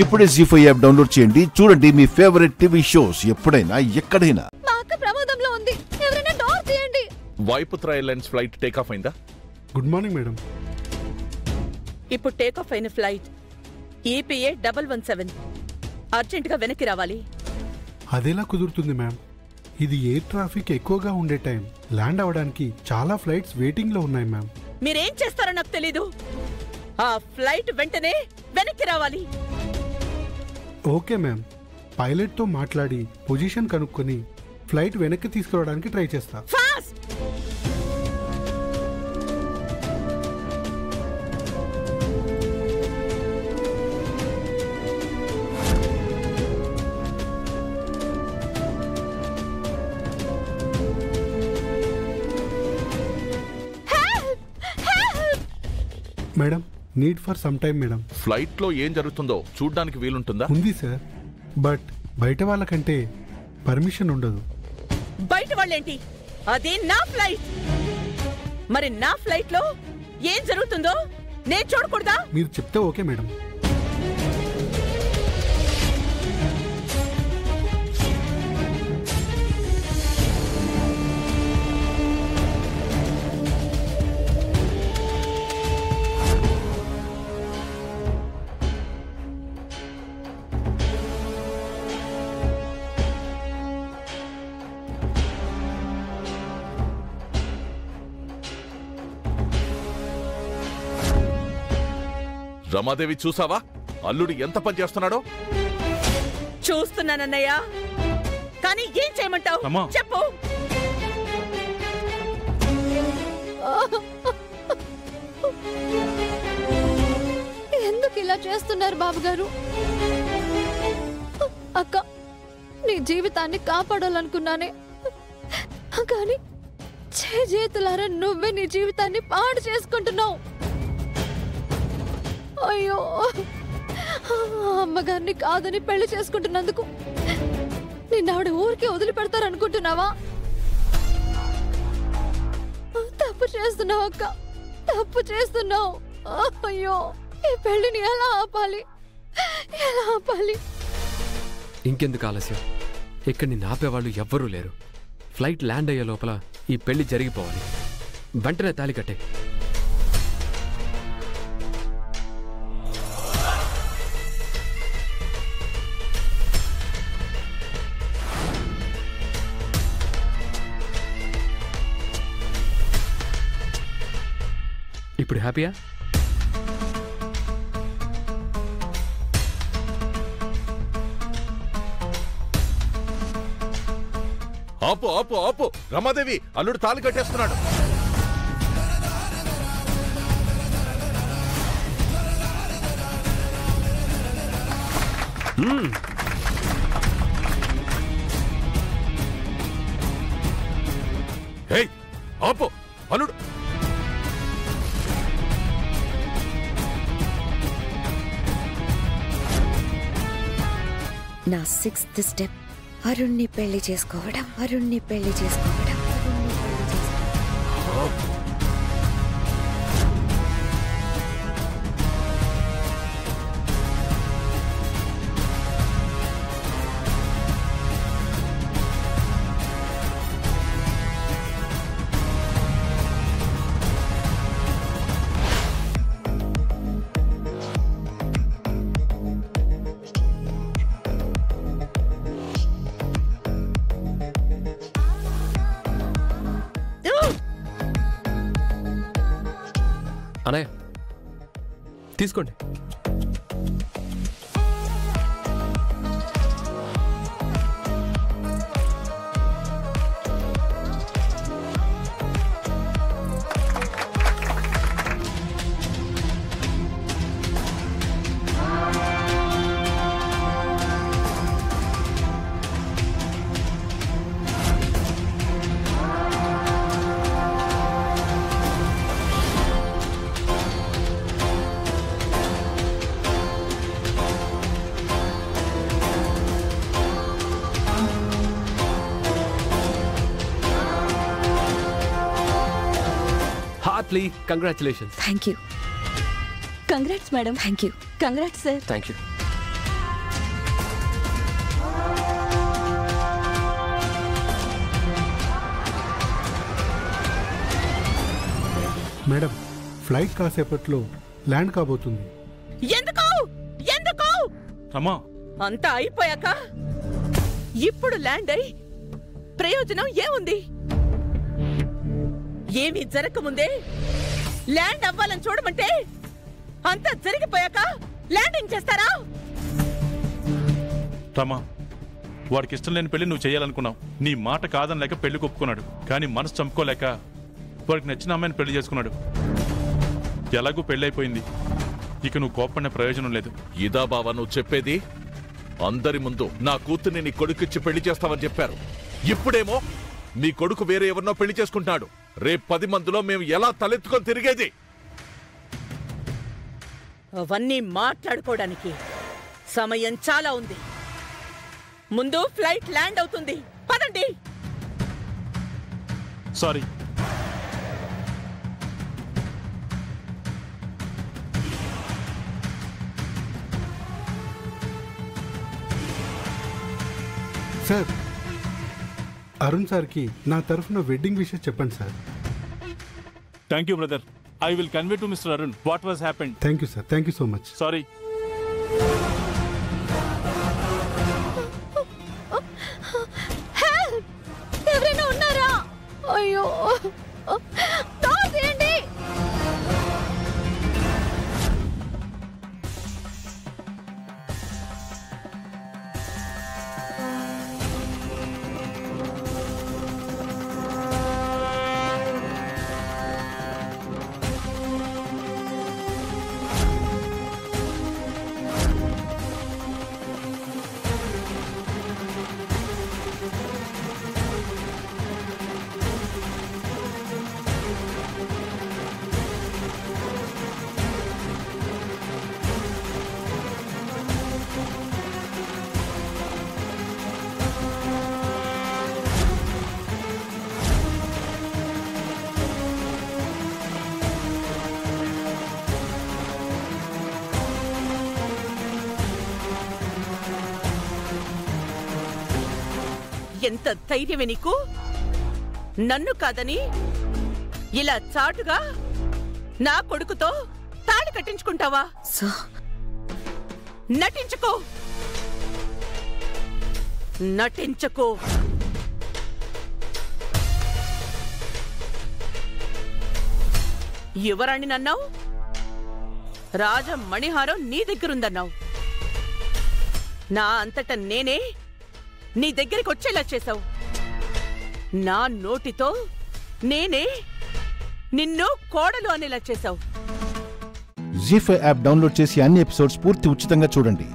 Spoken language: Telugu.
ఇప్పుడే జీ5 యాప్ డౌన్లోడ్ చేయండి. చూడండి మీ ఫేవరెట్ టీవీ షోస్ ఎప్పుడైనా ఎక్కడైనా. మా అక్క ప్రమాదంలో ఉంది, ఎవరైనా డోర్ తీయండి. Vayuputra airlines flight take off అయిందా? Good morning madam. ఇప్పుడు టేక్ ఆఫ్ అయిన ఫ్లైట్ EPA 117 అర్జెంటుగా వెనక్కి రావాలి. అదేలా కుదురుతుంది మ్యామ్? ఇది ఎయిర్ ట్రాఫిక్ ఎక్కువగా ఉండే టైం. ల్యాండ్ అవడానికి చాలా ఫ్లైట్స్ వెయిటింగ్ లో ఉన్నాయి మ్యామ్. మీరేం చేస్తారో నాకు తెలీదు. ఆ ఫ్లైట్ వెంటనే వెనక్కి రావాలి. ఓకే మ్యామ్, పైలట్ తో మాట్లాడి పొజిషన్ కనుక్కొని ఫ్లైట్ వెనక్కి తీసుకురావడానికి ట్రై చేస్తా. Fast! Madam, need for some time madam. Flight లో ఏం జరుగుతుందో చూడ్డానికి వీలుంటుందా? ఉంది సార్, బట్ బయట వాళ్ళకంటే పర్మిషన్ ఉండదు. బయట వాళ్ళేంటి? అది నా ఫ్లైట్. మరి నా ఫ్లైట్ లో ఏం జరుగుతుందో నేను చూడకూడదా? మీరు చెప్తే ఓకే మేడం. రమాదేవి, చూసావా అల్లుడు ఎంత పని చేస్తున్నాడో? చూస్తున్నానన్నయ్య, కానీ ఏం చేయమంటావు చెప్పు. ఎందుకు ఇలా చేస్తున్నారు బాబు గారు? అక్క, నీ జీవితాన్ని కాపాడాలనుకున్నానే, కానీ చేతులారా నువ్వే నీ జీవితాన్ని పాడు చేసుకుంటున్నావు. అయ్యో, అమ్మగారిని కాదని పెళ్లి చేసుకుంటున్నందుకు నిన్నావిడ ఊరికి వదిలిపెడతారనుకుంటున్నావా? తప్పు చేస్తున్నావు అక్క, తప్పు చేస్తున్నావు. అయ్యో, ఈ పెళ్లిని ఎలా ఆపాలి, ఎలా ఆపాలి? ఇంకెందుకు ఆలస్యం? ఇక్కడ నిన్ను ఆపేవాళ్ళు ఎవ్వరూ లేరు. ఫ్లైట్ ల్యాండ్ అయ్యే లోపల ఈ పెళ్లి జరిగిపోవాలి. వెంటనే తాళి కట్టే. ఇప్పుడు హ్యాపీయా? ఆపు ఆపు ఆపు! రమాదేవి, అల్లుడు తాళి కట్టేస్తున్నాడు. హేయ్, ఆపు! అల్లుడు నా 6th స్టెప్ అరుణ్ణి పెళ్లి చేసుకోవడం, అరుణ్ణి పెళ్లి చేసుకోవడం, అరుణ్ణి పెళ్లి చేసుకోవడం. అనయ్య, తీసుకోండి. Heartily congratulations. Thank you. Congrats madam. Thank you. Congrats sir. Thank you. Madam, flight కాసేపట్లో ల్యాండ్ కాబోతుంది. ఎందుకు ఎందుకు రమా, అంతా అయిపోయాక ఇప్పుడు ల్యాండ్ అయి ప్రయోజనం ఏముంది? ఏమీ జరగకముందే ల్యాండ్ అవ్వాలని చూడమంటే అంతా జరిగిపోయాక ల్యాండింగ్ చేస్తారా? రమా, వాడికి ఇష్టం లేని పెళ్లి నువ్వు చేయాలనుకున్నావు. నీ మాట కాదనలేక పెళ్లి ఒప్పుకున్నాడు. కానీ మనసు చంపుకోలేక వాడికి నచ్చిన అమ్మాయిని పెళ్లి చేసుకున్నాడు. ఎలాగూ పెళ్ళైపోయింది. ఇక నువ్వు కోపడిన ప్రయోజనం లేదు. ఇదా బావా నువ్వు చెప్పేది? అందరి ముందు నా కూతుర్ని నీ కొడుకిచ్చి పెళ్లి చేస్తావని చెప్పారు. ఇప్పుడేమో నీ కొడుకు వేరే ఎవరినో పెళ్లి చేసుకుంటాడు. రేపు 10 మందిలో మేము ఎలా తలెత్తుకొని తిరిగేది? అవన్నీ మాట్లాడుకోవడానికి సమయం చాలా ఉంది. ముందు ఫ్లైట్ ల్యాండ్ అవుతుంది. పదండి. సారీ. సార్, అరుణ్ సార్కి నా తరఫున వెడ్డింగ్ విషయం చెప్పండి sir. Thank you brother. I will convey to mister Arun what was happened. Thank you sir. Thank you so much. Sorry. ఎవరైనా ఉన్నారా? అయ్యో, డోర్ తీయండి. ఎంత ధైర్యమే నీకు? నన్ను కాదని ఇలా చాటుగా నా కొడుకుతో తాళి కట్టించుకుంటావా? సో నటించుకో, నటించుకో. యువరాణి నన్నావు, రాజ మణిహారం నీ దగ్గరుందన్నావు. నా అంతట నేనే నీ దగ్గరికి వచ్చేలా చేశావు. నా నోటితో నేనే నిన్ను కోడలు అనేలా చేశావు. జీ5 యాప్ డౌన్లోడ్ చేసి అన్ని ఎపిసోడ్స్ పూర్తి ఉచితంగా చూడండి.